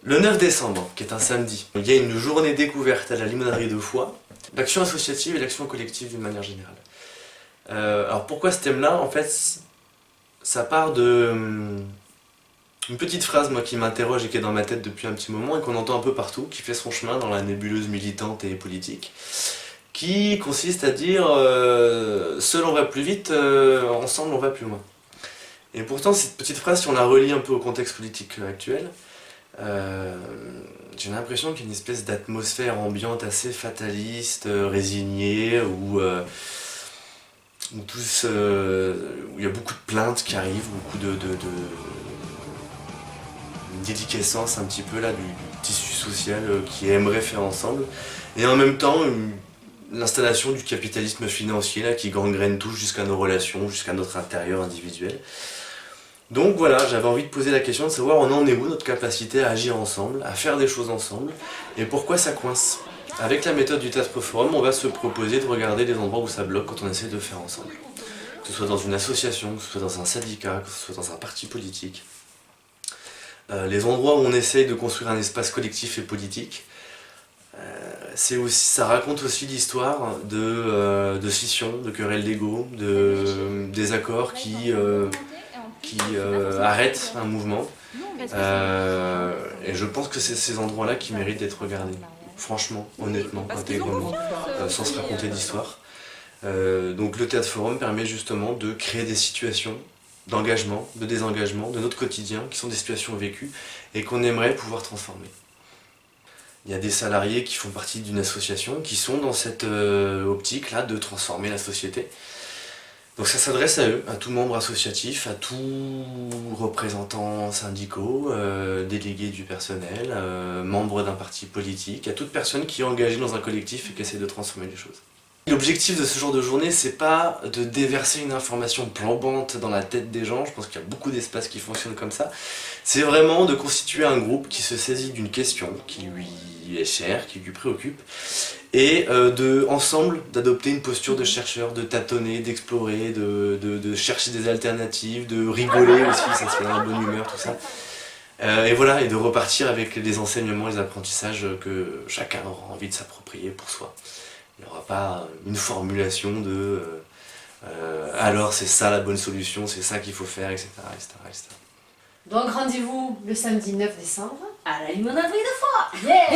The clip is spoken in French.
Le 9 décembre, qui est un samedi, il y a une journée découverte à la limonaderie de Foix, l'action associative et l'action collective d'une manière générale. Alors pourquoi ce thème-là? En fait, ça part de une petite phrase moi qui m'interroge et qui est dans ma tête depuis un petit moment et qu'on entend un peu partout, qui fait son chemin dans la nébuleuse militante et politique, qui consiste à dire seul on va plus vite, ensemble on va plus loin. Et pourtant cette petite phrase, si on la relie un peu au contexte politique actuel, j'ai l'impression qu'il y a une espèce d'atmosphère ambiante assez fataliste, résignée, où il y a beaucoup de plaintes qui arrivent, beaucoup de déliquescence un petit peu là du tissu social qui aimerait faire ensemble, et en même temps l'installation du capitalisme financier là, qui gangrène tout jusqu'à nos relations, jusqu'à notre intérieur individuel. Donc voilà, j'avais envie de poser la question de savoir on en est où notre capacité à agir ensemble, à faire des choses ensemble, et pourquoi ça coince. Avec la méthode du Théâtre Forum, on va se proposer de regarder les endroits où ça bloque quand on essaie de faire ensemble. Que ce soit dans une association, que ce soit dans un syndicat, que ce soit dans un parti politique. Les endroits où on essaye de construire un espace collectif et politique, ça raconte aussi l'histoire de scissions, de querelles d'ego, de désaccords qui arrêtent un mouvement. Et je pense que c'est ces endroits-là qui méritent d'être regardés, franchement, honnêtement, intégralement, sans se raconter d'histoire. Donc le Théâtre Forum permet justement de créer des situations d'engagement, de désengagement, de notre quotidien, qui sont des situations vécues et qu'on aimerait pouvoir transformer. Il y a des salariés qui font partie d'une association qui sont dans cette optique-là de transformer la société. Donc ça s'adresse à eux, à tout membre associatif, à tout représentant syndicaux, délégués du personnel, membre d'un parti politique, à toute personne qui est engagée dans un collectif et qui essaie de transformer les choses. L'objectif de ce genre de journée, c'est pas de déverser une information plombante dans la tête des gens, je pense qu'il y a beaucoup d'espaces qui fonctionnent comme ça. C'est vraiment de constituer un groupe qui se saisit d'une question qui lui est chère, qui lui préoccupe, et ensemble d'adopter une posture de chercheur, de tâtonner, d'explorer, de chercher des alternatives, de rigoler aussi, ça se fait dans la bonne humeur, tout ça. Et voilà, et de repartir avec les enseignements, les apprentissages que chacun aura envie de s'approprier pour soi. Il n'y aura pas une formulation de alors c'est ça la bonne solution, c'est ça qu'il faut faire, etc., etc., etc. Donc rendez-vous le samedi 9 décembre à la limonaderie de Foix. Yeah